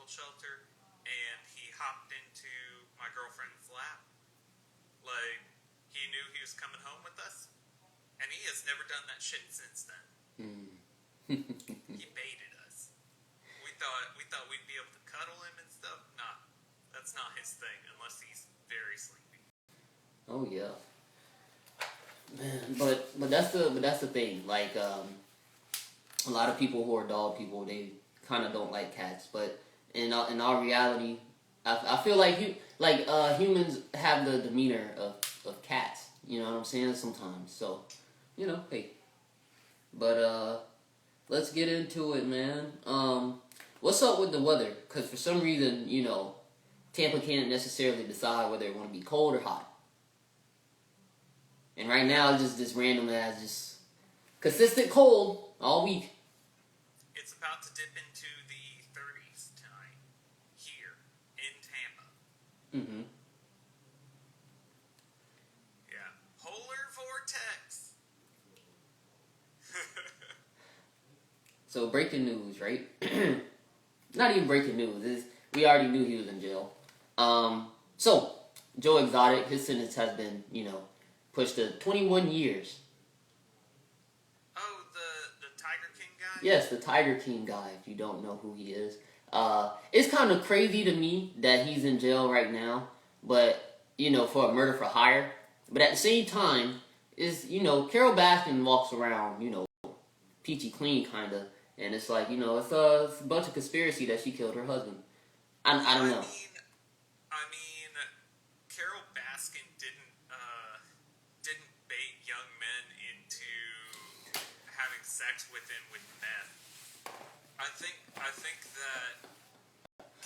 shelter, and he hopped into my girlfriend's lap. Like, he knew he was coming home with us, and he has never done that shit since then. He baited us. We thought we'd be able to cuddle him and stuff. Nah, that's not his thing unless he's very sleepy. Oh yeah, man. But that's the thing. Like, a lot of people who are dog people, they kind of don't like cats. But in our reality, I feel like humans have the demeanor of cats. You know what I'm saying? Sometimes. So, hey. But let's get into it, man. What's up with the weather? Because for some reason, Tampa can't necessarily decide whether they want to be cold or hot. And right now, it's just this random ass, just consistent cold all week. It's about to dip into the 30s tonight here in Tampa. Mm-hmm. Yeah. Polar vortex. So, breaking news, right? Not even breaking news. We already knew he was in jail. So, Joe Exotic, his sentence has been, pushed to 21 years. Oh, the Tiger King guy? Yes, the Tiger King guy, if you don't know who he is. It's kind of crazy to me that he's in jail right now, but, for a murder for hire. But at the same time, Carol Baskin walks around, peachy clean, kind of. And it's like, it's a bunch of conspiracy that she killed her husband. I don't know. I mean, Carol Baskin didn't bait young men into having sex with him with meth. I think that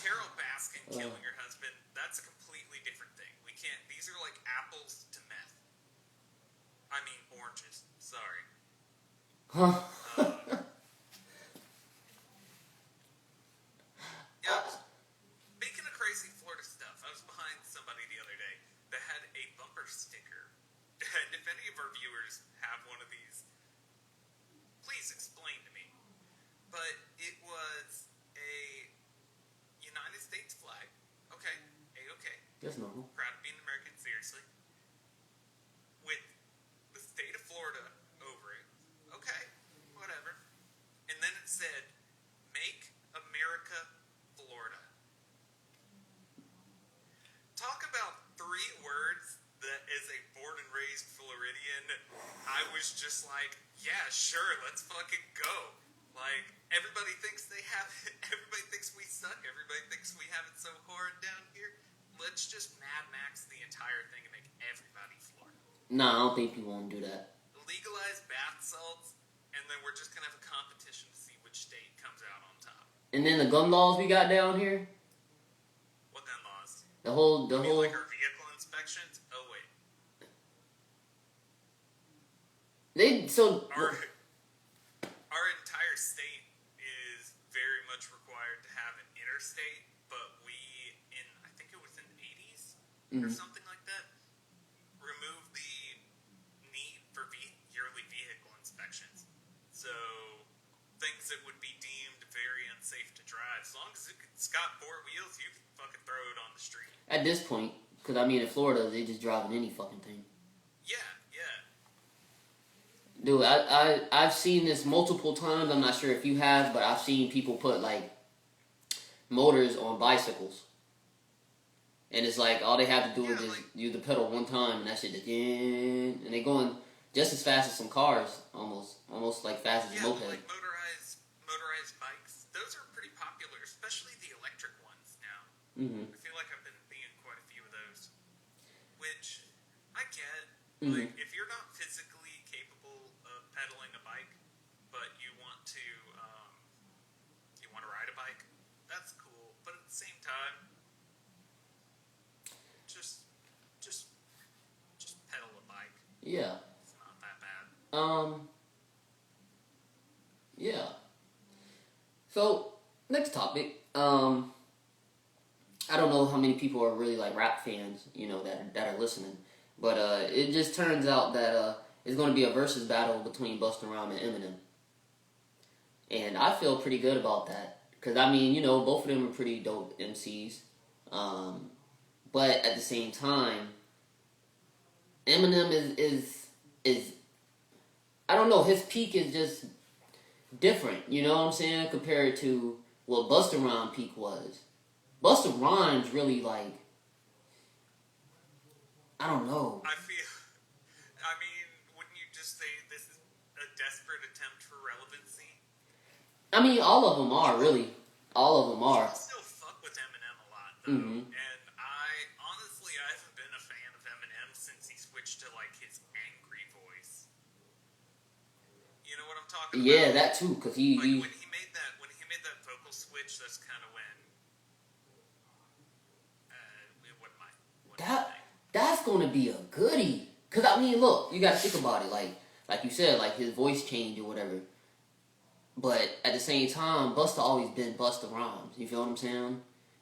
Carol Baskin killing her husband, that's a completely different thing. We can't. These are like apples to meth. I mean, oranges. Sorry. Huh. Yeah. Speaking of crazy Florida stuff, I was behind somebody the other day that had a bumper sticker. And if any of our viewers have one of these, please explain to me. But it was a United States flag. Okay. A-okay. That's normal. Proud of being American, seriously. With the state of Florida over it. Okay. Whatever. And then it said, "Make America Florida." Talk about 3 words that as a born and raised Floridian, I was just like, yeah, sure, let's fucking go. Like, everybody thinks everybody thinks we suck, everybody thinks we have it so hard down here. Let's just Mad Max the entire thing and make everybody Florida. No, I don't think people want to do that. Legalize bath salts, and then we're just gonna have a competition to see which state comes out on top. And then the gun laws we got down here. What gun laws? The whole. Like our vehicle inspections? Oh wait. Our entire state is very much required to have an interstate, but we I think it was in the 80s or something like that, removed the need for yearly vehicle inspections. So things that would be deemed very unsafe to drive, as long as it's got 4 wheels, you can fucking throw it on the street. At this point, because in Florida, they just driving any fucking thing. Yeah. Dude, I've seen this multiple times. I'm not sure if you have, but I've seen people put like motors on bicycles, and it's like all they have to do is just use the pedal one time, and that shit just and they going just as fast as some cars, almost like fast as a moped. Like motorized bikes. Those are pretty popular, especially the electric ones now. Mm-hmm. I feel like I've been seeing quite a few of those, which I get. Mm-hmm. Like, if you're not physically capable of pedaling a bike, but you want to ride a bike, that's cool. But at the same time, just pedal a bike. Yeah. It's not that bad. Yeah. So, next topic. I don't know how many people are really like rap fans, that are listening. But it just turns out that it's going to be a versus battle between Busta Rhymes and Eminem. And I feel pretty good about that. Because, I mean, you know, both of them are pretty dope MCs. But at the same time, Eminem is I don't know, his peak is just different, you know what I'm saying, compared to what Busta Rhymes' peak was. Busta Rhymes really, like, I don't know. I mean, wouldn't you just say this is a desperate attempt for relevancy? I mean, all of them are, really. All of them are. People still fuck with Eminem a lot, though. And honestly, I haven't been a fan of Eminem since he switched to, like, his angry voice. You know what I'm talking about? Yeah, that too, because when he made that vocal switch, that's kind of when that's gonna be a goodie. Cause I mean, look, you gotta think about it. Like you said, like his voice changed or whatever. But at the same time, Busta always been Busta Rhymes. You feel what I'm saying?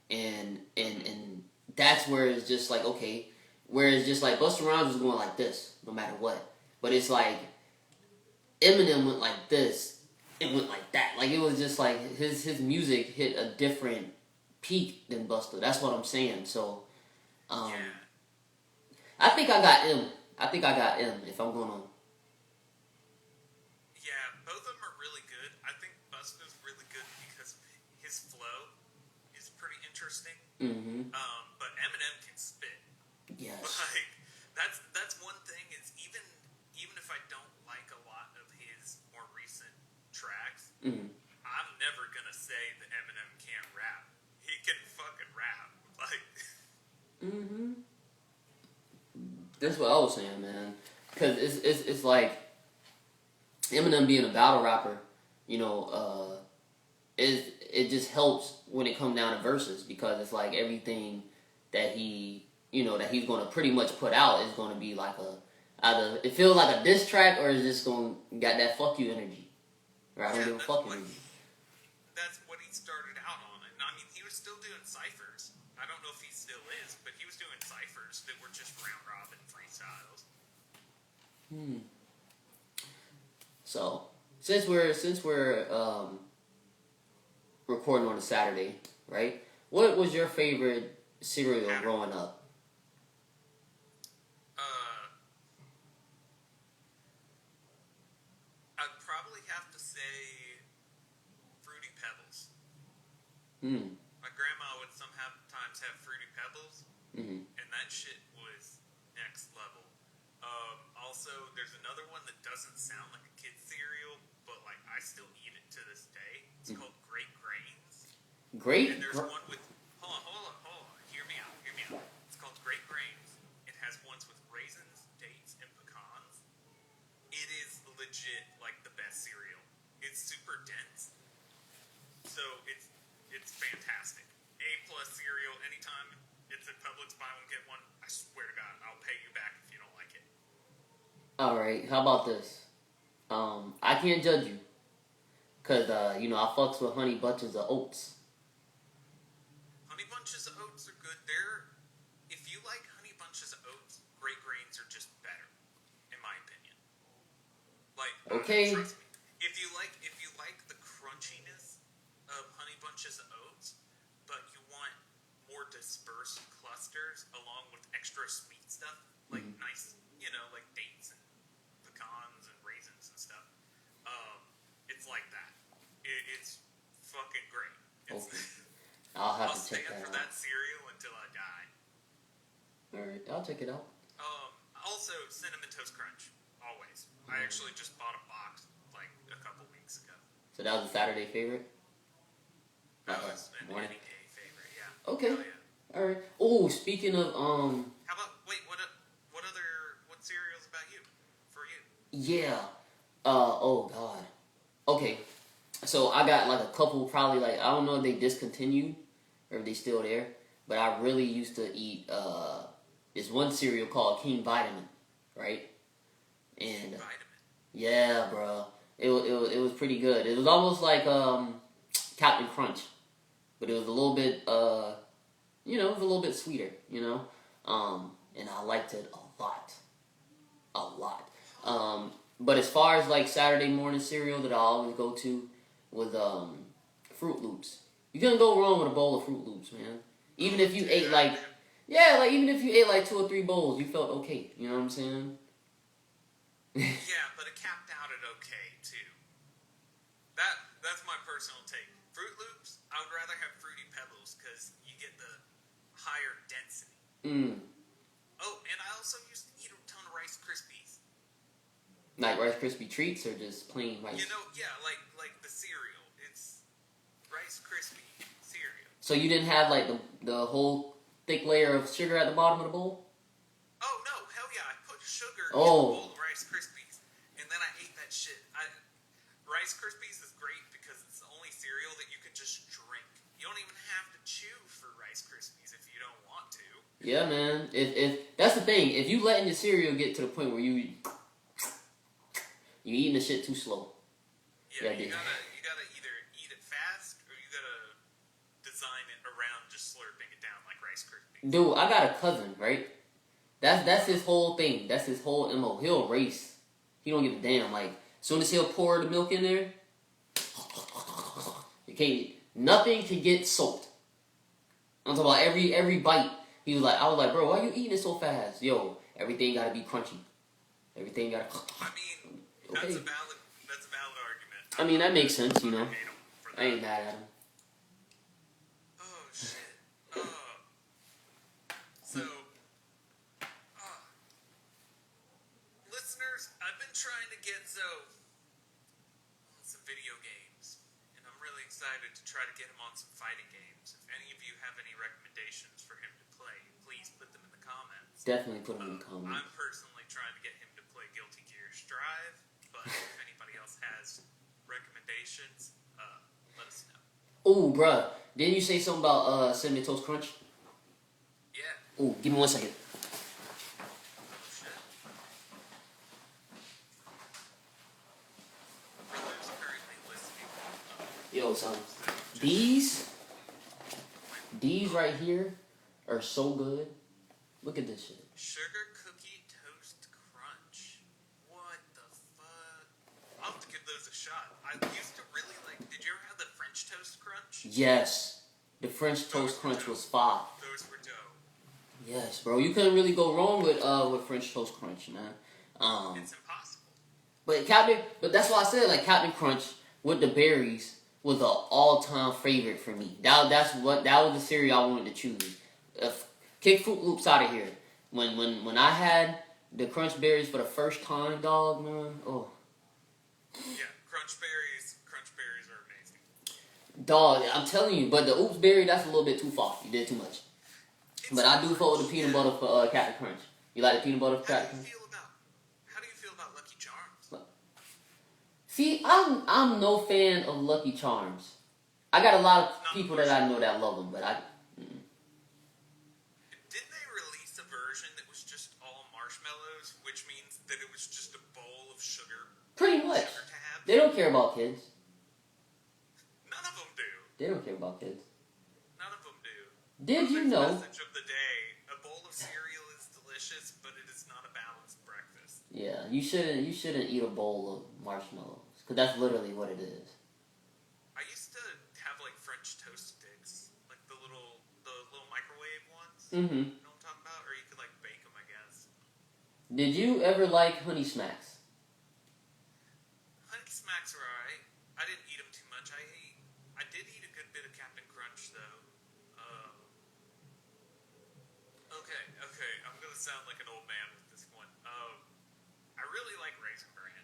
And that's where it's just like, okay, where it's just like Busta Rhymes was going like this, no matter what. But it's like Eminem went like this, it went like that. Like it was just like his music hit a different peak than Busta. That's what I'm saying. So, yeah. I think I got M. If I'm gonna. Yeah, both of them are really good. I think Busta's really good because his flow is pretty interesting. But Eminem can spit. Yes. Like that's one thing is even if I don't like a lot of his more recent tracks, I'm never gonna say that Eminem can't rap. He can fucking rap. Like. That's what I was saying, man. Because it's like Eminem being a battle rapper, you know, it just helps when it comes down to verses because it's like everything that he, you know, that he's going to pretty much put out is going to be like either it feels like a diss track or it's just going to got that fuck you energy. Or I don't give a fuck energy. That's what he started out on. And I mean, he was still doing ciphers. I don't know if he still is, but he was doing ciphers that were just round robin freestyles. So since we're recording on a Saturday, right? What was your favorite cereal growing up? I'd probably have to say Fruity Pebbles. My grandma would sometimes have Fruity Pebbles, and that shit was next level. Also, there's another one that doesn't sound like a kid's cereal, but like I still eat it to this day. It's called Great Grains. And there's one with hold on. Hear me out. It's called Great Grains. It has ones with raisins, dates, and pecans. It is legit like the best cereal. It's super dense, so it's fantastic. A+ cereal. Anytime it's at Publix, buy one get one. I swear to God, I'll pay you back if you don't like it. All right, how about this? I can't judge you, cause you know I fucks with Honey Bunches of Oats. Honey Bunches of Oats are good. If you like Honey Bunches of Oats, Great Grains are just better, in my opinion. Like, okay. Trust me. If you like the crunchiness of Honey Bunches of Oats, but you want more dispersed clusters along with extra sweet stuff, like nice, you know, like dates and pecans and raisins and stuff. It's like that. It's fucking great. It's, Okay. I'll have to check stand that for out. that cereal until I die. Alright, I'll check it out. Also, Cinnamon Toast Crunch. Always. I actually just bought a box like a couple weeks ago. So that was a Saturday favorite? That was an any day favorite, yeah. Okay. Oh, yeah. Alright. Oh, speaking of How about what cereals about you? For you? yeah. Oh god. Okay. So I got like a couple probably like I don't know if they discontinued or if they still there, but I really used to eat this one cereal called King Vitamin, right? And Vitamin. yeah, bro. It was pretty good. It was almost like Captain Crunch, but it was a little bit you know, it was a little bit sweeter, you know. And I liked it a lot. But as far as like Saturday morning cereal that I always go to was Fruit Loops. You couldn't go wrong with a bowl of Fruit Loops, man. Even if you ate like, even if you ate like 2 or 3 bowls, you felt okay. You know what I'm saying? Yeah, but it capped out at okay too. That's my personal take. Fruit Loops, I would rather have Fruity Pebbles because you get the higher density. Oh, and I also used to eat a ton of Rice Krispies. Like Rice Krispie treats or just plain rice? You know, yeah, like the cereal. It's Rice Krispie cereal. So you didn't have like the whole thick layer of sugar at the bottom of the bowl? Oh no, hell yeah! I put sugar in a Oh. bowl of Rice Krispies, and then I ate that shit. Rice Krispies is great because it's the only cereal that you can just drink. You don't even have to chew for Rice Krispies if you don't want to. Yeah, man. If that's the thing, if you letting your cereal get to the point where you eating the shit too slow. Yeah, you gotta either eat it fast or you gotta design it around just slurping it down like Rice Krispies. Dude, I got a cousin, right? That's his whole thing. That's his whole MO. He'll race. He don't give a damn. Like, as soon as he'll pour the milk in there, nothing can get soaked. I'm talking about every bite. I was like, bro, why you eating it so fast? Yo, everything gotta be crunchy. Everything gotta. I mean, that's a valid argument. I mean, that makes sense, you know. I ain't mad at him. Oh shit. So, listeners, I've been trying to get Zoe on some video games, and I'm really excited to try to get him on some fighting games. If any of you have any recommendations for him to play, please put them in the comments. Definitely put them in the comments. I'm personally trying to get him to play Guilty Gear Strive, but if anybody else has recommendations, let us know. Ooh, bruh. Didn't you say something about Cinnamon Toast Crunch? Yeah. Ooh, give me 1 second. Oh, shit. Brother's currently listening. Yo, son. These right here are so good. Look at this shit. Sugar Cookie Toast Crunch. What the fuck? I'll have to give those a shot. I used to really like... Did you ever have the French Toast Crunch? Yes. The French Toast Crunch was fire. Those were dope. Yes, bro. You couldn't really go wrong with French Toast Crunch, man. It's impossible. But that's why I said, like, Captain Crunch with the berries was an all-time favorite for me. That was the cereal I wanted to choose. Kick Fruit Loops out of here. When I had the Crunch Berries for the first time, dog, man, oh. Yeah, Crunch Berries are amazing. Dog, I'm telling you, but the Oops Berry, that's a little bit too far. You did too much. But I do fuck with the peanut butter for Captain Crunch. You like the peanut butter for Captain Crunch? How do you feel about Lucky Charms? See, I'm no fan of Lucky Charms. I got a lot of people that I know that love them, but I... Didn't they release a version that was just all marshmallows, which means that it was just a bowl of sugar? Pretty much. Sugar tabs? They don't care about kids. None of them do. They don't care about kids. None of them do. Did you know? Message of the day: a bowl of cereal is delicious, but it is not a balanced breakfast. Yeah, you shouldn't eat a bowl of marshmallows, because that's literally what it is. I used to have like French toast sticks, like the little microwave ones. Mm-hmm. You know what I'm talking about? Or you could like bake them, I guess. Did you ever like Honey Smacks? Honey Smacks were alright. I didn't eat them too much. I did eat a good bit of Captain Crunch though. Okay. I'm gonna sound like an old man with this one. I really like Raisin Bran.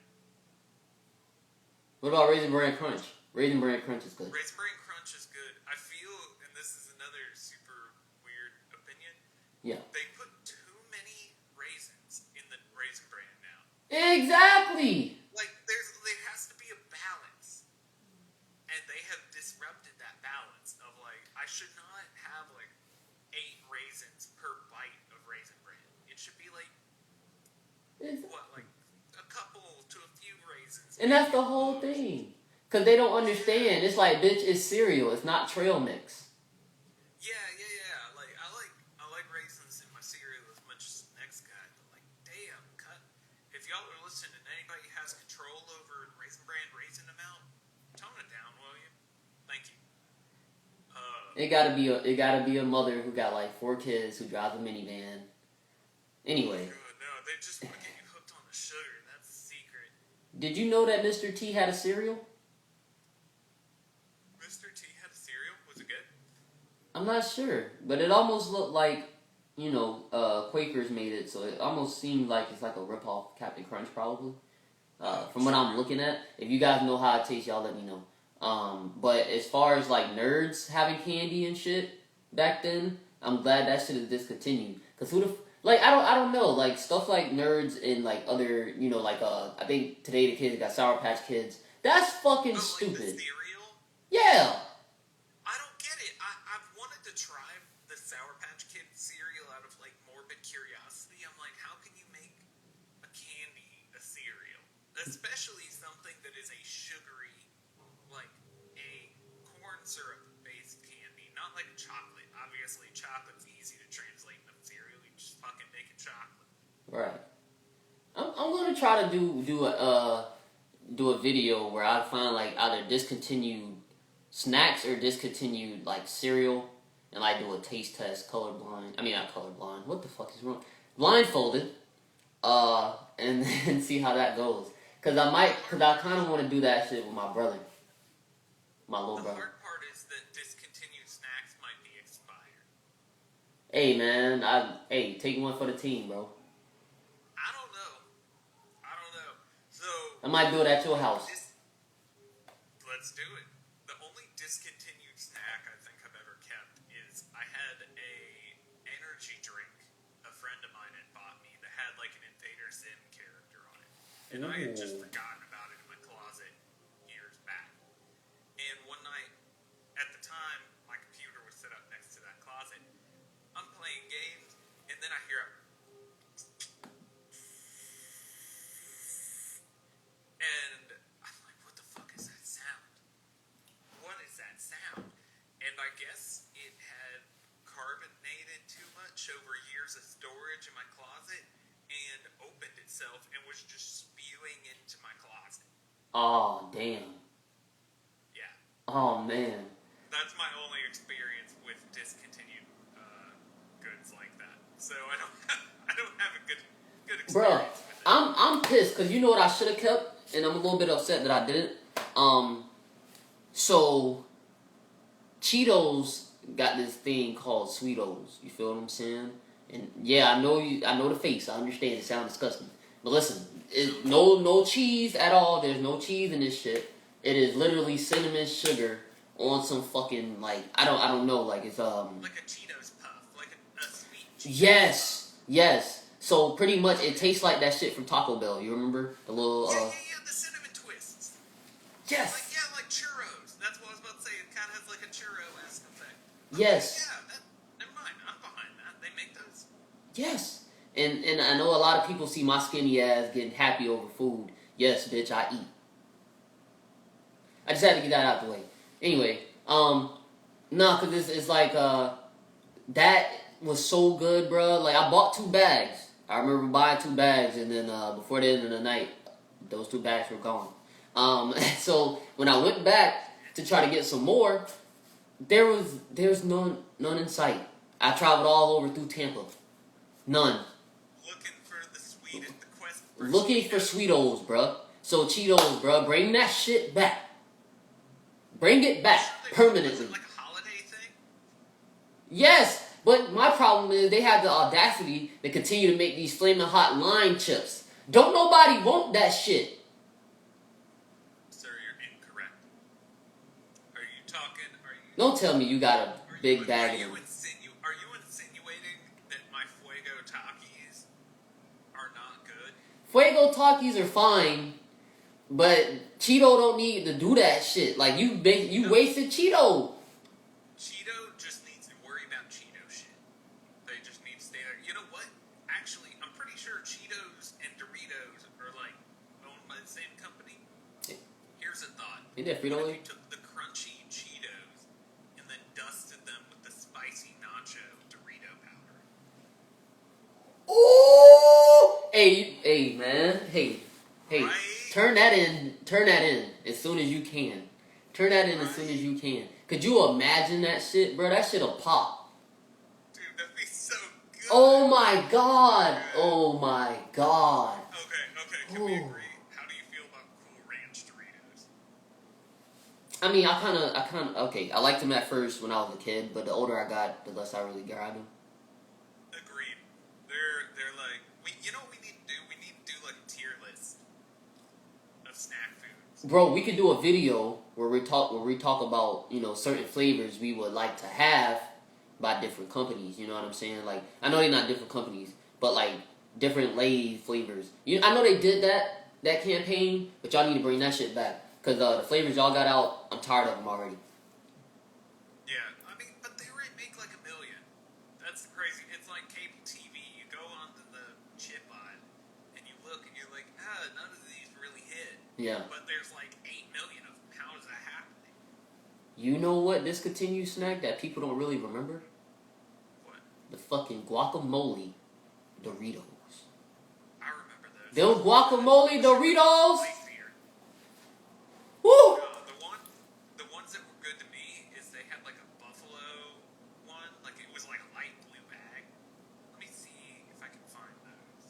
What about Raisin Bran Crunch? Raisin Bran Crunch is good. Raisin Bran Crunch is good. I feel, and this is another super weird opinion. Yeah. They put too many raisins in the Raisin Bran now. Exactly. Like there has to be a balance, and they have disrupted that balance of like I should not have like 8 raisins per bite of Raisin Bran. It should be like like a couple to a few raisins. And that's the whole thing. Because they don't understand. It's like, bitch, it's cereal. It's not trail mix. Yeah. Like I like raisins in my cereal as much as the next guy. But like, damn, if y'all are listening and anybody has control over Raisin Bran raisin amount, tone it down, will you? Thank you. It gotta be a mother who got like 4 kids who drives a minivan. Anyway. No, they just want to get you hooked on the sugar. That's the secret. Did you know that Mr. T had a cereal? Mr. T had a cereal? Was it good? I'm not sure, but it almost looked like, you know, Quakers made it, so it almost seemed like it's like a ripoff of Captain Crunch, probably. From what I'm looking at. If you guys know how it tastes, y'all let me know. But as far as like nerds having candy and shit back then, I'm glad that shit is discontinued. Cause I don't know, like stuff like nerds and like other, you know, like I think Today the Kids got Sour Patch Kids. That's fucking stupid. Like the cereal? Yeah. I don't get it. I've wanted to try the Sour Patch Kid cereal out of like morbid curiosity. I'm like, how can you make a candy a cereal? Especially something that is a sugary, like a corn syrup based candy, not like chocolate. Obviously, chocolate's easy to translate into cereal. You just fucking make it chocolate. Right. I'm gonna try to do a video where I find like either discontinued snacks or discontinued like cereal and like do a taste test, colorblind. I mean not colorblind. What the fuck is wrong? Blindfolded. And then see how that goes. Cause I kind of want to do that shit with my brother, my little brother. The hard part is that discontinued snacks might be expired. Hey man, take one for the team, bro. I don't know. So I might do it at your house. Let's do it. The only discontinued snack I think I've ever kept is I had a energy drink a friend of mine had bought me that had like an Invader Zim character on it. And I had just forgotten about it in my closet years back. And one night, at the time, my computer was set up next to that closet. I'm playing games, and then I hear a... And I'm like, what the fuck is that sound? What is that sound? And I guess it had carbonated too much over years of storage in my closet and opened itself and was just spewing into my closet. Oh, damn. Yeah. Oh, man. That's my only experience with discontinued goods like that. So I don't have a good experience Bruh, with it. I'm pissed because you know what I should have kept, and I'm a little bit upset that I didn't. So Cheetos got this thing called Sweetos. You feel what I'm saying? And yeah, I know the face. I understand it sounds disgusting, but listen, no cheese at all. There's no cheese in this shit. It is literally cinnamon sugar on some fucking like I don't know like it's like a Cheetos puff, like a sweet Cheetos yes. So pretty much it tastes like that shit from Taco Bell. You remember the little yeah, the cinnamon twists. Yes. Like churros. That's what I was about to say. It kind of has like a churro-esque effect. Yes. Never mind. I'm behind that. They make those. Yes. And I know a lot of people see my skinny ass getting happy over food. Yes, bitch, I eat. I just had to get that out the way. Anyway, nah, cause it's like that was so good, bro. Like I bought 2 bags. I remember buying 2 bags, and then before the end of the night, those 2 bags were gone. So when I went back to try to get some more, there's none in sight. I traveled all over through Tampa, none. Looking for the sweetest, the quest for Looking for Sweetos, bruh. So Cheetos, bruh, bring that shit back. Bring it back permanently. Was it like a holiday thing? Yes, but my problem is they have the audacity to continue to make these flaming hot lime chips. Don't nobody want that shit. Sir, you're incorrect. Are you talking? Don't tell me you got a big bag of them. Are you insinuating that my Fuego Takis are not good? Fuego Takis are fine, but Cheeto don't need to do that shit. Like you wasted Cheeto. Cheeto just needs to worry about Cheeto shit. They just need to stay there. You know what? Actually, I'm pretty sure Cheetos and Doritos are like owned by the same company. Here's a thought. Ain't that What Frito-Lay? if you took the crunchy Cheetos and then dusted them with the spicy nacho Dorito powder? Ooh! Hey, man. Hey. Right? Turn that in as soon as you can. Turn that in as soon as you can. Could you imagine that shit, bro? That shit'll pop. Dude, that'd be so good. Oh my god. Oh my god. Okay. Can we agree? How do you feel about Cool Ranch Doritos? I mean, okay, I liked them at first when I was a kid, but the older I got, the less I really grabbed them. Agreed. They're like, you know what we need to do? We need to do like a tier list of snack foods. Bro, we could do a video where we talk about, you know, certain flavors we would like to have by different companies, you know what I'm saying? Like, I know they're not different companies, but like different Lay's flavors. I know they did that campaign, but y'all need to bring that shit back. Because the flavors y'all got out, I'm tired of them already. Yeah, I mean, but they already make like a million. That's crazy. It's like cable TV. You go onto the chip aisle, and you look, and you're like, none of these really hit. Yeah. But there's like 8 million of them. How is that happening? You know what discontinued snack that people don't really remember? What? The fucking guacamole Doritos. I remember those. Those guacamole Doritos? Woo! The ones that were good to me is they had like a buffalo one, like it was like a light blue bag. Let me see if I can find those.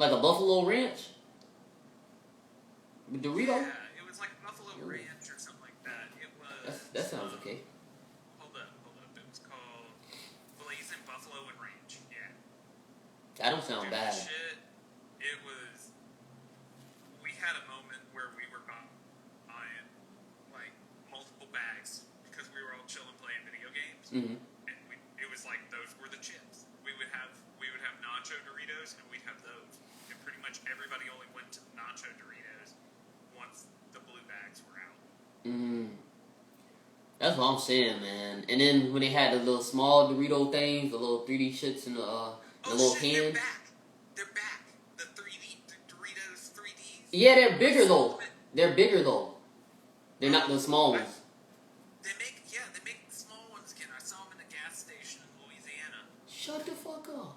Like a Buffalo Ranch? With Dorito? Yeah, it was like Buffalo Ranch or something like that. It was. That sounds okay. Hold up. It was called Blazing Buffalo and Ranch. Yeah. That don't sound bad. Shit. It was. We had a moment where we were buying like multiple bags because we were all chilling playing video games, Mm-hmm. and it was like those were the chips. We would have nacho Doritos, and we'd have those. And pretty much everybody only went to nacho Doritos once the blue bags were out. That's what I'm saying, man. And then when they had the little small Dorito things, the little 3D shits in the little can. They're back. The 3D Doritos 3Ds. Yeah, they're bigger though. They're not the small ones. They make small ones again. I saw them in a gas station in Louisiana. Shut the fuck up.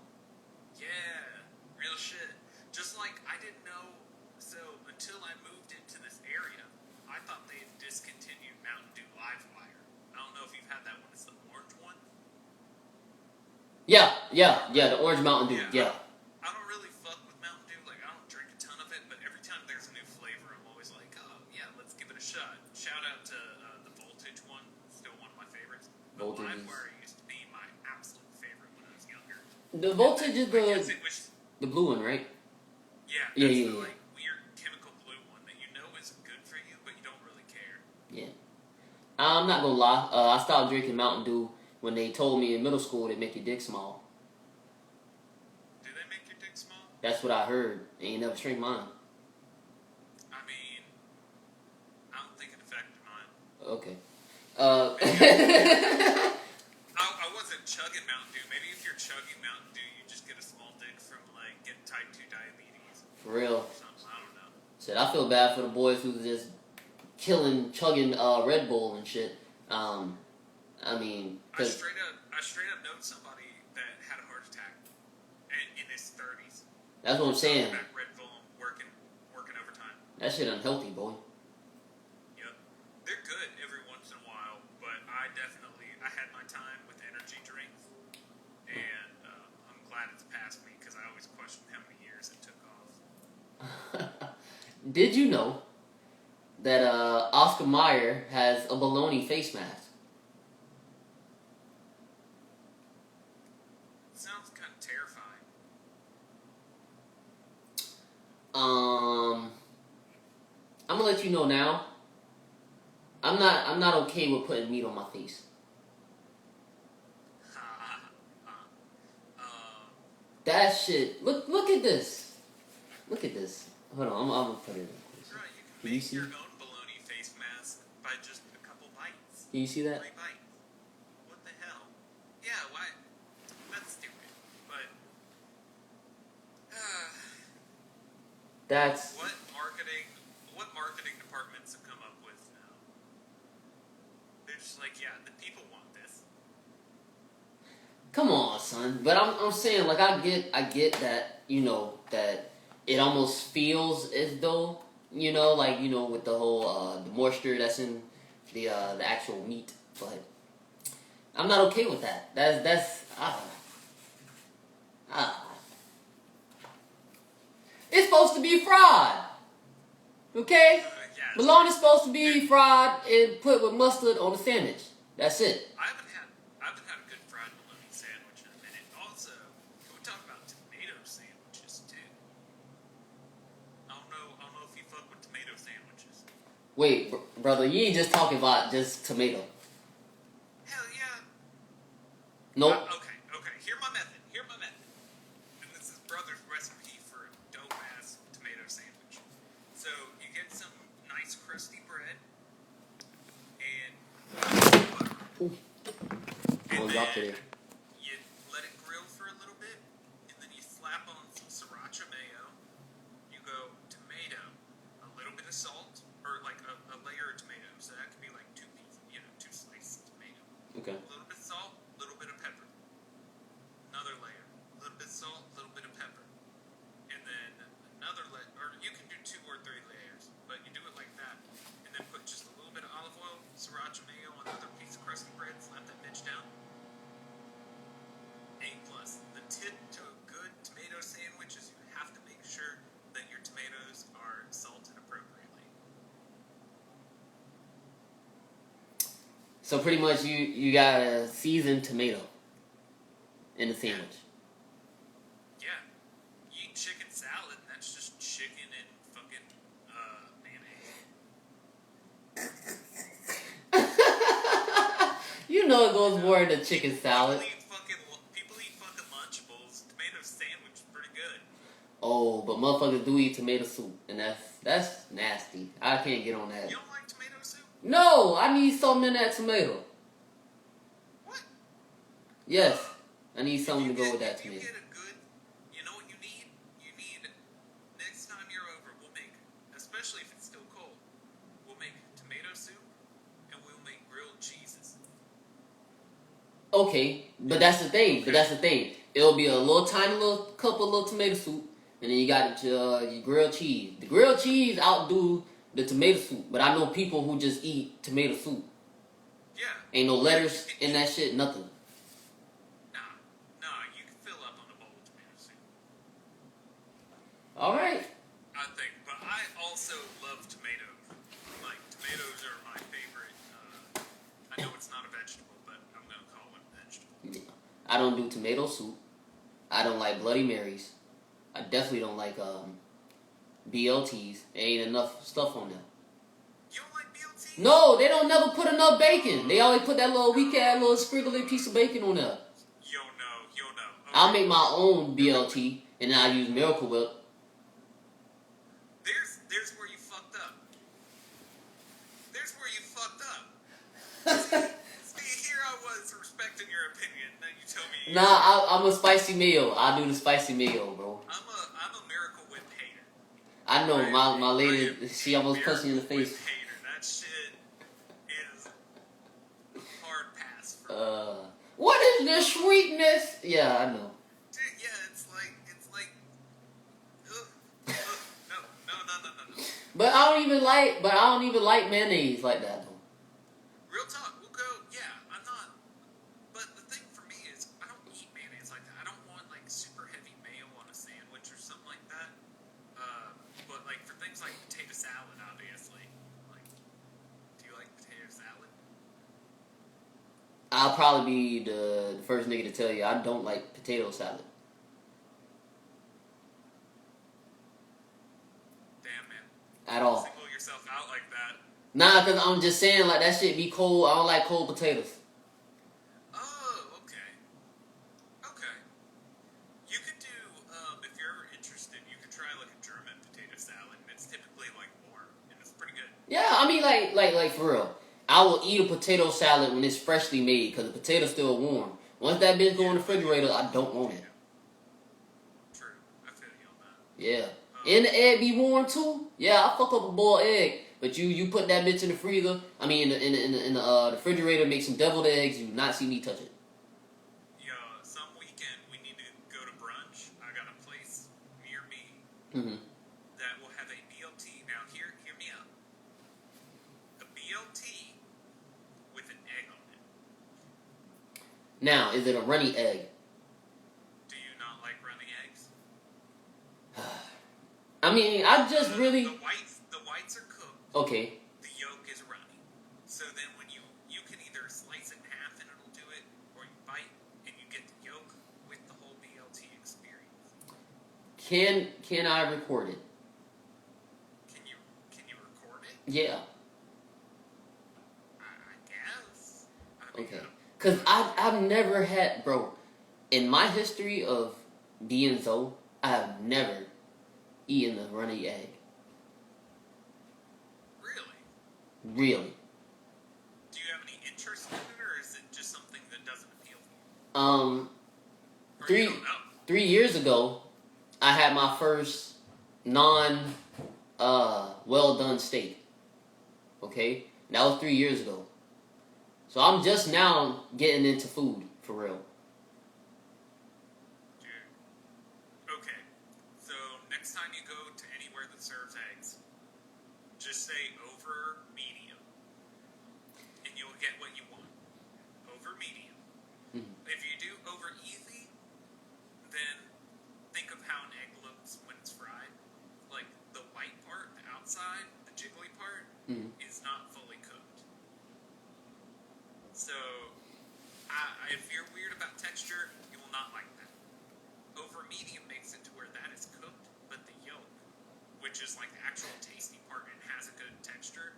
Yeah, real shit. Just like I didn't know, so until I moved into this area, I thought they had discontinued Mountain Dew Livewire. I don't know if you've had that one. It's the orange one. Yeah, the orange Mountain Dew, yeah. I don't really fuck with Mountain Dew. Like, I don't drink a ton of it, but every time there's a new flavor, I'm always like, oh, yeah, let's give it a shot. Shout out to the Voltage one. Still one of my favorites. But Livewire used to be my absolute favorite when I was younger. The Voltage is the blue one, right? Yeah, that's the like weird chemical blue one that you know is good for you, but you don't really care. Yeah. I'm not gonna lie. I stopped drinking Mountain Dew when they told me in middle school they make your dick small. Do they make your dick small? That's what I heard. And you never shrink mine. I mean, I don't think it affected mine. Okay. I wasn't chugging Mountain Dew. Maybe if you're chugging Mountain Dew, you just get a small dick from like getting type 2 diabetes. For real. Or something. I don't know. Shit, I feel bad for the boys who just chugging Red Bull and shit. I mean, I straight up know somebody that had a heart attack in his 30s. That's what I'm saying. Back Red Bull, working overtime. That shit unhealthy, boy. Yep, they're good every once in a while, but I had my time with energy drinks, and I'm glad it's past me because I always question how many years it took off. Did you know that Oscar Mayer has a baloney face mask? Sounds kind of terrifying. I'm gonna let you know now. I'm not okay with putting meat on my face. That shit. Look at this. Look at this. Hold on, I'm gonna put it in. Right, you can make your own baloney face mask by just a couple bites. Can you see that? 3 bites. What the hell? Yeah, why? That's stupid. But That's what marketing departments have come up with now? They're just like, yeah, the people want this. Come on, son. But I'm saying, like, I get that, you know, that it almost feels as though, you know, like, you know, with the whole the moisture that's in the actual meat, But I'm not okay with that. That's It's supposed to be fried. Okay? Yeah, Bologna's supposed to be fried and put with mustard on a sandwich. That's it. I haven't had a good fried bologna sandwich in a minute. Also, can we talk about tomato sandwiches too? I don't know if you fuck with tomato sandwiches. Wait, brother, you ain't just talking about just tomato. Hell yeah. Nope. Okay. Hear my method. And this is brother's recipe for a dope ass tomato sandwich. So you get some nice crusty bread and butter. Ooh. And I'll drop it in. you let it grill for a little bit, and then you slap on some sriracha mayo. You go tomato, a little bit of salt, or like a layer of tomato. So that could be like two slices of tomato. Okay. A little bit of salt, a little bit of pepper. Another layer, a little bit of salt, a little bit of pepper. And then another layer, or you can do 2 or 3 layers, but you do it like that. And then put just a little bit of olive oil, sriracha mayo on another piece of crusty bread, slap that bitch down. A+. The tip to a good tomato sandwich is you have to make sure that your tomatoes are salted appropriately. So pretty much you got a seasoned tomato in the sandwich. Yeah. You eat chicken salad, and that's just chicken and fucking mayonnaise. You know it goes more into chicken salad. People eat fucking Lunchables. Tomato sandwich is pretty good. Oh, but motherfuckers do eat tomato soup, and that's nasty. I can't get on that. You don't like tomato soup? No, I need something in that tomato. What? Yes, I need something to go with that If you tomato. get a good, you know what you need? You need, next time you're over, we'll make, especially if it's still cold, we'll make tomato soup, and we'll make grilled cheeses. Okay, but that's the thing. It'll be a little tiny little cup of little tomato soup, and then you got your grilled cheese. The grilled cheese outdo the tomato soup, but I know people who just eat tomato soup. Yeah. Ain't no lettuce in that shit, nothing. Nah, you can fill up on a bowl of tomato soup. All right. I think, but I also love tomatoes. Like, tomatoes are my favorite. I know it's not a vegetable, but I'm going to call it a vegetable. I don't do tomato soup. I don't like Bloody Marys. I definitely don't like BLTs. There ain't enough stuff on there. You don't like BLT? No, they don't never put enough bacon. They always put that little weak ass little sprinkly piece of bacon on there. You don't know. Okay. I'll make my own BLT and then I use Miracle Whip. There's where you fucked up. See, here I was respecting your opinion. Then you tell me. Nah, I'm a spicy mayo. I do the spicy mayo, bro. I'm a Miracle Whip hater. I know my lady. She almost punched me in the face. Hater. That shit is a hard pass for me. What is this sweetness? Yeah, I know. Dude, yeah, it's like, ugh, no. But I don't even like mayonnaise like that though. Real talk, we'll go, yeah, I'm not, but the thing for me is, I don't eat mayonnaise like that. I don't want, like, super heavy mayo on a sandwich or something like that. But, like, for things like potato salad, obviously, like, do you like potato salad? I'll probably be the first nigga to tell you I don't like potato salad. Damn, man. At all. Single yourself out like that. Nah, cause I'm just saying like that shit be cold. I don't like cold potatoes. Oh, okay. You could do, if you're ever interested, you could try like a German potato salad, and it's typically like warm, and it's pretty good. Yeah, I mean like for real. I will eat a potato salad when it's freshly made because the potato's still warm. Once that bitch go in the refrigerator, I don't want it. True. I feel you on that. Yeah. And the egg be warm too. Yeah, I fuck up a boiled egg. But you put that bitch in the freezer. I mean in the refrigerator, make some deviled eggs. You do not see me touch it. Yeah, some weekend we need to go to brunch. I got a place near me that will have a BLT. Now hear me out. A BLT with an egg on it. Now, is it a runny egg? Do you not like runny eggs? I mean, I just really... The whites are cooked. Okay. The yolk is runny. So then when you can either slice it in half and it'll do it, or you bite and you get the yolk with the whole BLT experience. Can I record it? Can you record it? Yeah. I guess. I mean, Okay. Because I've never had... Bro, in my history of being Zoe, I have never eaten a runny egg. Really? Really. Do you have any interest in it, or is it just something that doesn't appeal to you? Or you don't know? 3 years ago, I had my first well done steak. Okay? That was 3 years ago. So I'm just now getting into food, for real. Okay, so next time you go to anywhere that serves eggs, just say over medium, and you'll get what you want. Over medium. Mm-hmm. If you do over easy, then think of how an egg looks when it's fried. Like the white part, the outside, the jiggly part, is not fully cooked. So, if you're weird about texture, you will not like that. Over medium makes it to where that is cooked, but the yolk, which is like the actual tasty part and has a good texture,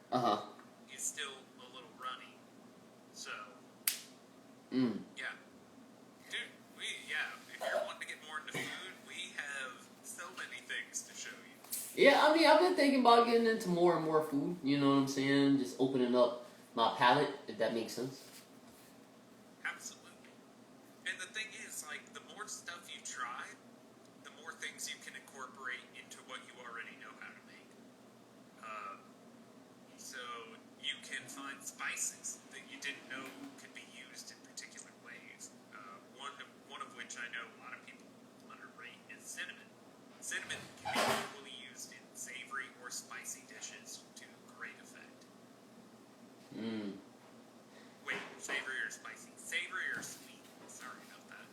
is still a little runny. So, yeah. Dude, if you're wanting to get more into food, we have so many things to show you. Yeah, I mean, I've been thinking about getting into more and more food, you know what I'm saying? Just opening up my palate, if that makes sense. Absolutely. And the thing is, like, the more stuff you try, the more things you can incorporate into what you already know how to make. So you can find spices that you didn't know could be used in particular ways. One of which I know a lot of people underrate is cinnamon. Cinnamon can be equally used in savory or spicy dishes to great effect. Wait, savory or spicy? Savory or sweet? Sorry about that.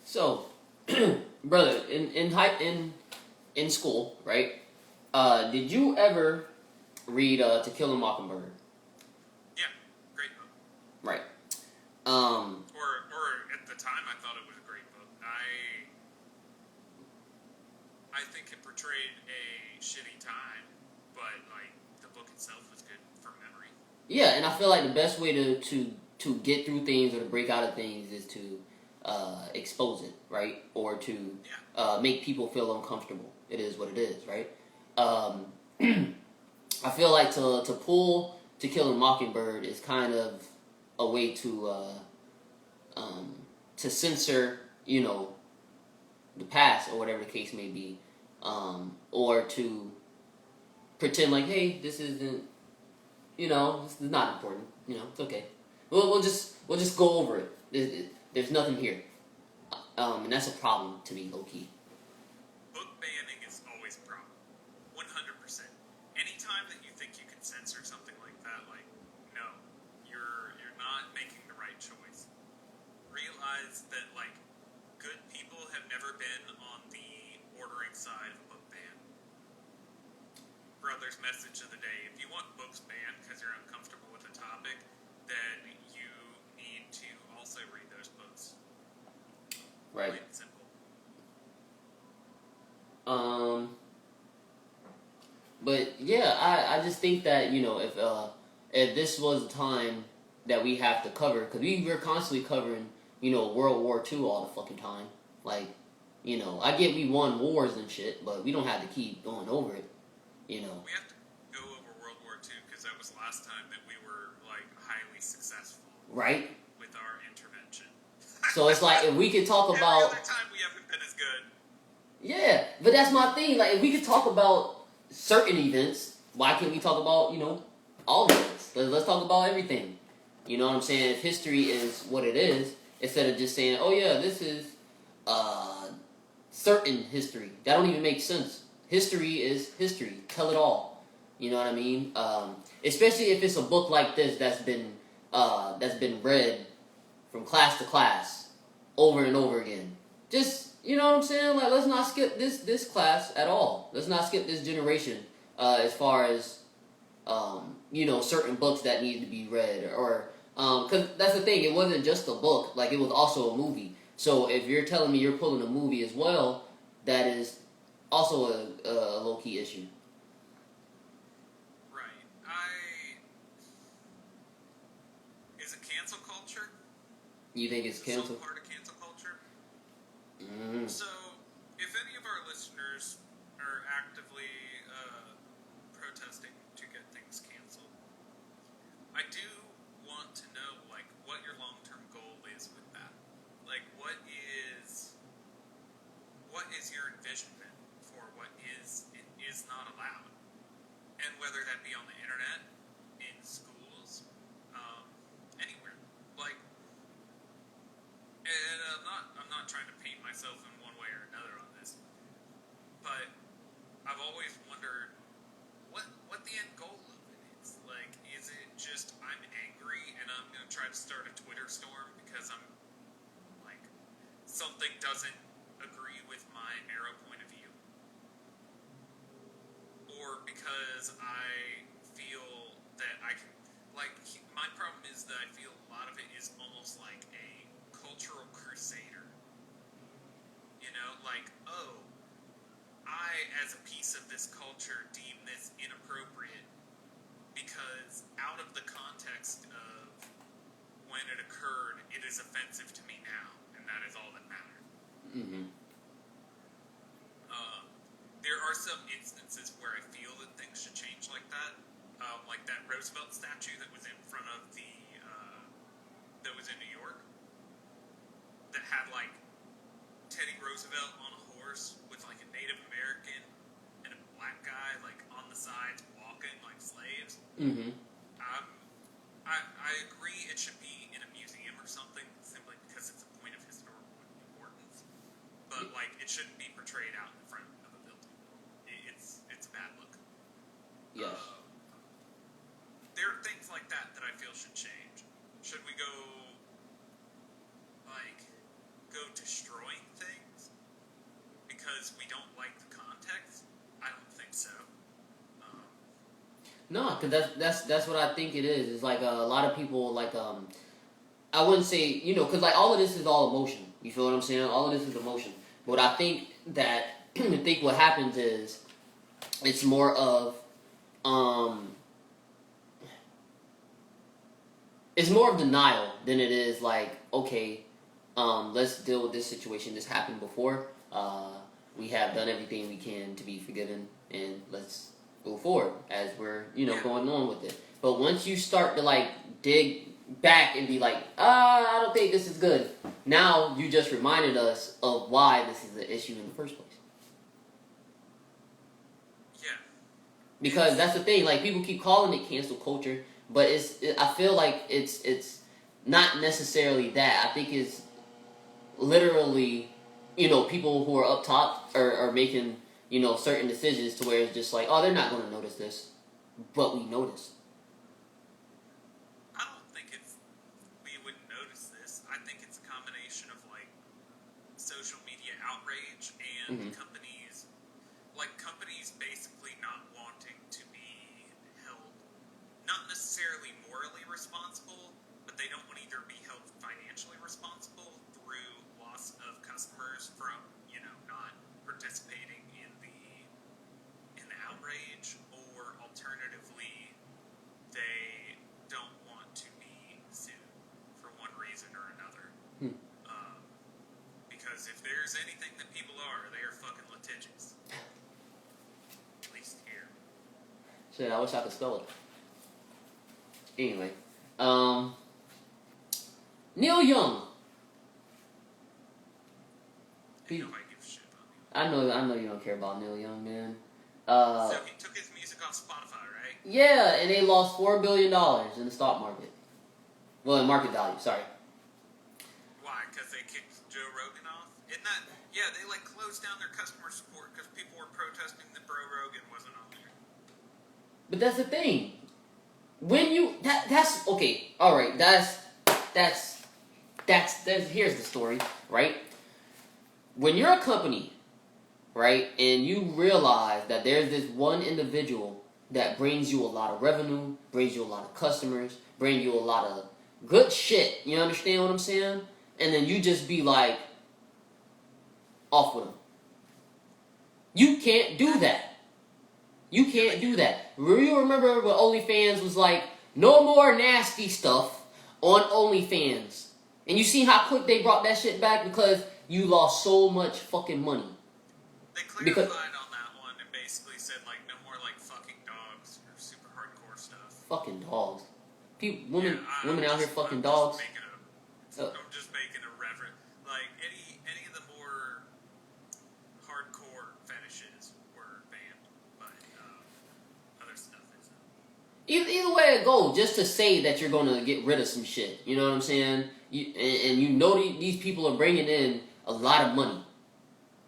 So, brother, in school, right? Did you ever read To Kill a Mockingbird? Yeah, great book. Right. Or at the time, I thought it was a great book. I think it portrayed a shitty time, but like the book itself was good from memory. Yeah, and I feel like the best way to get through things or to break out of things is to expose it, right? Or to make people feel uncomfortable. It is what it is, right? I feel like to pull To Kill a Mockingbird is kind of a way to censor, you know, the past or whatever the case may be, or to pretend like, hey, this isn't, you know, this is not important. You know, it's okay. We'll just go over it. There's nothing here, and that's a problem to me, low key. Book banning is always a problem. 100%. Anytime that you think you can censor something like that, like, no, you're not making the right choice. Realize that, like, good people have never been on the ordering side of a book ban. Brother's message of the day: if you want books banned because you're uncomfortable with the topic, then you need to also read those books. Right. Plain and simple. But yeah, I just think that, you know, if this was a time that we have to cover, because we're constantly covering, you know, World War II all the fucking time. Like, you know, I get we won wars and shit, but we don't have to keep going over it. You know. We have to go over World War II because that was the last time that we were, like, highly successful. Right. With our intervention. So it's like, if we could talk about... Every other time we haven't been as good. Yeah, but that's my thing. Like, if we could talk about certain events, why can't we talk about, you know, all events? Let's talk about everything. You know what I'm saying? If history is what it is, instead of just saying, oh yeah, this is certain history. That don't even make sense. History is history. Tell it all. You know what I mean? Especially if it's a book like this that's been read from class to class, over and over again. Just, you know what I'm saying? Like, let's not skip this class at all. Let's not skip this generation as far as, certain books that need to be read. Or, because that's the thing, it wasn't just a book. Like, it was also a movie. So if you're telling me you're pulling a movie as well, that is also a low-key issue. Is it cancel culture? You think it's cancel? Some part of cancel culture? Mm-hmm. So, if any of our listeners are actively protesting to get things canceled, I do want to know, like, what your long-term goal is with that. Like, what is your envisionment for what is and is not allowed? And whether that be on the internet, in schools, anywhere. Like, and I'm not trying to paint myself in one way or another on this, but I've always wondered what the end goal of it is. Like, is it just I'm angry and I'm going to try to start a Twitter storm because I'm, like, something doesn't agree with my narrow point of view? Or because I feel that I can, like, my problem is that I feel a lot of it is almost like a cultural crusader. You know, like, oh, I, as a piece of this culture, deem this inappropriate because out of the context of when it occurred, it is offensive to me now, and that is all that matters. Mm-hmm. There are some instances where I feel that things should change like that. Like that Roosevelt statue that was in front of that was in New York, that had, like, Teddy Roosevelt on a horse with, like, a Native American and a black guy, like, on the sides walking like slaves. Mm-hmm. I agree it should be in a museum or something, simply because it's a point of historical importance. But, like, it shouldn't be portrayed out in front of a building. It's a bad look. Yes. There are things like that I feel should change. Should we go destroying things because we don't like the context? I don't think so. No, because that's what I think it is. It's like a lot of people, like, I wouldn't say, because, like, all of this is all emotion. You feel what I'm saying? All of this is emotion. But I think that, I think what happens is, it's more of, it's more of denial than it is like, okay, let's deal with this situation. This happened before. We have done everything we can to be forgiven, and let's go forward as we're, going on with it. But once you start to, like, dig back and be like, I don't think this is good, now you just reminded us of why this is an issue in the first place. Yeah. Because that's the thing, like, people keep calling it cancel culture, but I feel like it's not necessarily that. I think it's literally, people who are up top are making, certain decisions to where it's just like, oh, they're not going to notice this, but we notice. I don't think we wouldn't notice this. I think it's a combination of, like, social media outrage and companies basically not wanting to be held, not necessarily morally responsible, but they don't want to either be held financially responsible through loss of customers from, not participating in the outrage, or alternatively, they don't want to be sued for one reason or another. Because if there's anything that people are, they are fucking litigious. At least here. Shit, I wish I could spell it. Anyway, Neil Young. Nobody gives a shit about Neil. I know you don't care about Neil Young, man. So he took his music off Spotify, right? Yeah, and they lost $4 billion in the stock market. Well, in market value, sorry. Why? Because they kicked Joe Rogan off? Isn't that... Yeah, they, like, closed down their customer support because people were protesting that Bro Rogan wasn't on there. But that's the thing. When you... That's... Okay, alright, that's... here's the story, right? When you're a company, right, and you realize that there's this one individual that brings you a lot of revenue, brings you a lot of customers, brings you a lot of good shit, you understand what I'm saying? And then you just be like, off with them. You can't do that. You can't do that. You remember when OnlyFans was like, no more nasty stuff on OnlyFans. And you see how quick they brought that shit back because you lost so much fucking money. They clarified on that one and basically said, like, no more, like, fucking dogs or super hardcore stuff. Fucking dogs. Women out here fucking dogs. I'm just making a reference. Like, any of the more hardcore fetishes were banned, but other stuff isn't. Either way it goes, just to say that you're going to get rid of some shit. You know what I'm saying? And you know these people are bringing in a lot of money.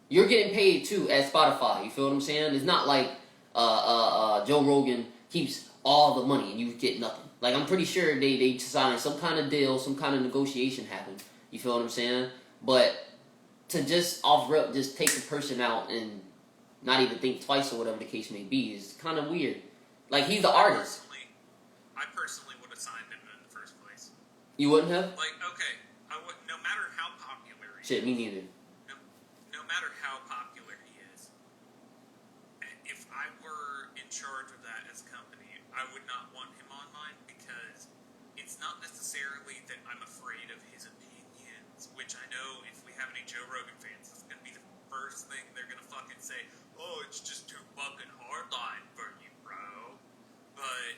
You're getting paid too at Spotify. You feel what I'm saying? It's not like Joe Rogan keeps all the money and you get nothing. Like, I'm pretty sure they signed some kind of deal, some kind of negotiation happened. You feel what I'm saying? But to just off rip, just take the person out and not even think twice or whatever the case may be is kind of weird. Like, he's the artist. I personally would have signed him in the first place. You wouldn't have? Like, okay, I would, no matter how popular he is. Shit, me neither. No matter how popular he is, if I were in charge of that as a company, I would not want him on mine because it's not necessarily that I'm afraid of his opinions, which I know if we have any Joe Rogan fans, it's going to be the first thing they're going to fucking say, oh, it's just too fucking hardline for you, bro. But,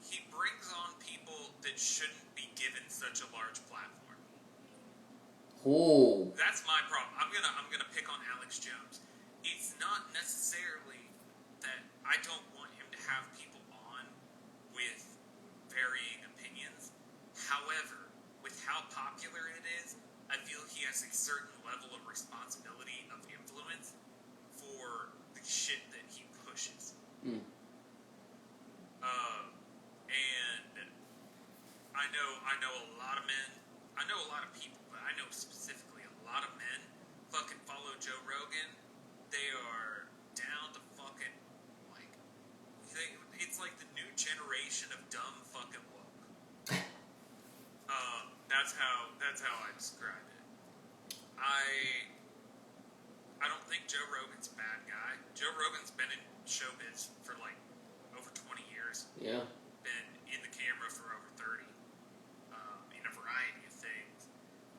he brings on people that shouldn't be given such a large platform. Oh. That's my problem. I'm gonna pick on Alex Jones. It's not necessarily that I don't want him to have people on with varying opinions. However, with how popular it is, I feel he has a certain level of responsibility of influence for the shit that he pushes. Mm. And I know a lot of men. I know a lot of people, but I know specifically a lot of men fucking follow Joe Rogan. They are down to fucking, like, it's like the new generation of dumb fucking woke. That's how I describe it. I don't think Joe Rogan's a bad guy. Joe Rogan's been in showbiz for like over 20 years. Yeah. Been in the camera for over 30. In a variety of things.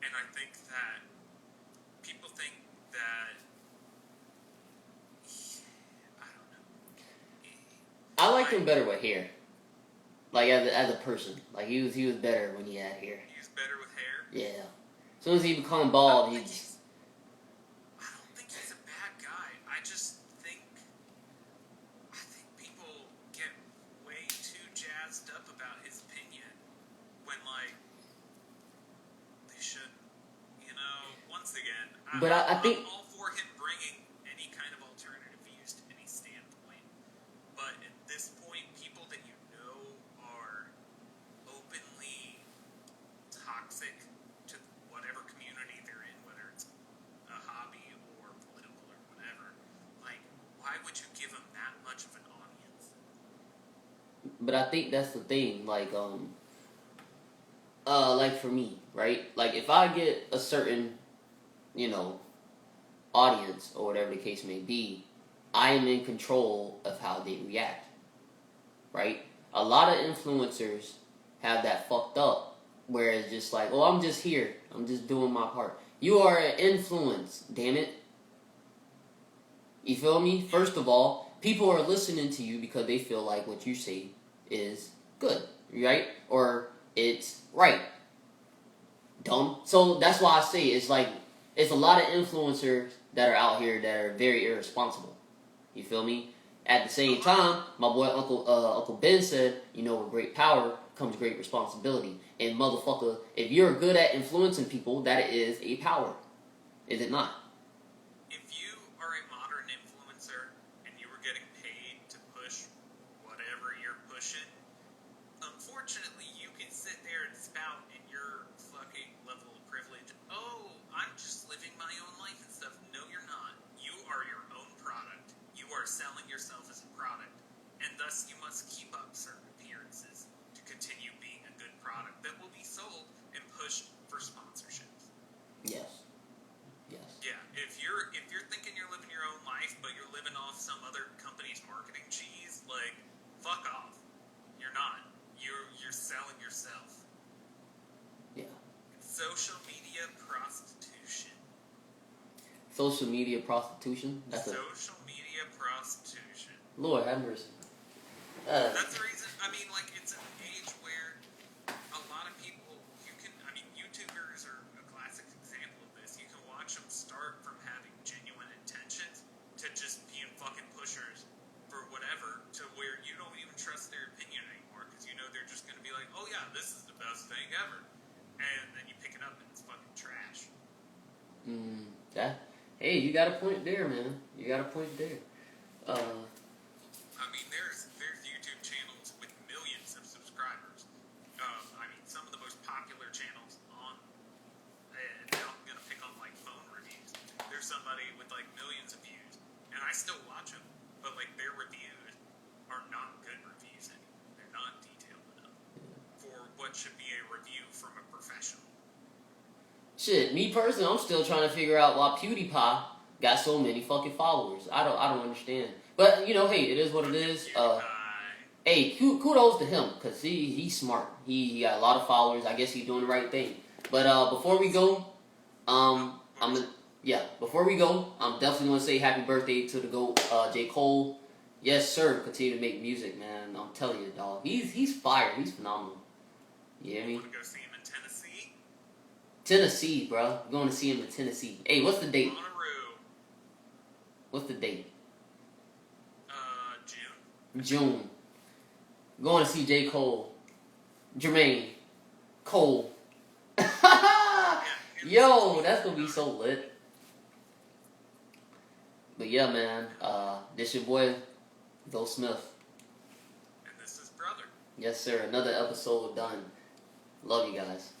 And I think that people think that I don't know. I liked him better with hair. Like as a person. Like he was better when he had hair. He was better with hair? Yeah. As soon as he become bald, I don't think he's a bad guy. I think people get way too jazzed up about his opinion when, like, they should, once again, I think I'm all for him bringing any kind of alternative views to any standpoint. But at this point, people that you know are openly toxic to whatever community they're in, whether it's a hobby or political or whatever, like, why would you give them that much of an audience? But I think that's the thing, like for me, right? Like if I get a certain, audience or whatever the case may be, I am in control of how they react, right? A lot of influencers have that fucked up, where it's just like, oh, I'm just here, I'm just doing my part. You are an influence, damn it. You feel me? First of all, people are listening to you because they feel like what you say is good, right? Or it's right. Dumb. So that's why I say it's like, it's a lot of influencers that are out here that are very irresponsible. You feel me? At the same time, my boy Uncle Ben said, with great power comes great responsibility. And motherfucker, if you're good at influencing people, that is a power. Is it not? If you are a modern influencer and you were getting paid to push whatever you're pushing, unfortunately, you can sit there and social media prostitution. Social media prostitution? Social media prostitution. Lord have mercy. That's the reason, I mean, like, it's an age where a lot of people, YouTubers are a classic example of this. You can watch them start from having genuine intentions to just being fucking pushers for whatever, to where you don't even trust their opinion anymore, because you know they're just going to be like, oh yeah, this is the best thing ever. And then you pick it up and it's fucking trash. Hey, you got a point there, man. You got a point there. I mean, there's YouTube channels with millions of subscribers. Some of the most popular channels on, and now I'm gonna pick on like phone reviews. There's somebody with like millions of views, and I still watch them, but like their reviews are not good reviews anymore. They're not detailed enough for what should be a review from a professional. Shit, me personally, I'm still trying to figure out why PewDiePie got so many fucking followers. I don't understand. But you know, hey, it is what it is. Hey, kudos to him, cause he's smart. He got a lot of followers. I guess he's doing the right thing. But before we go, before we go, I'm definitely gonna say happy birthday to the GOAT, J. Cole. Yes, sir. Continue to make music, man. I'm telling you, dog. He's fire. He's phenomenal. You hear me? Want to go see him in Tennessee? Tennessee, bro. I'm going to see him in Tennessee. Hey, what's the date? Bonnaroo. What's the date? June. June. Going to see J. Cole. Jermaine. Cole. Yo, that's going to be so lit. But yeah, man. This your boy, CuZo Smif. And this is Brother. Yes, sir. Another episode done. Love you guys.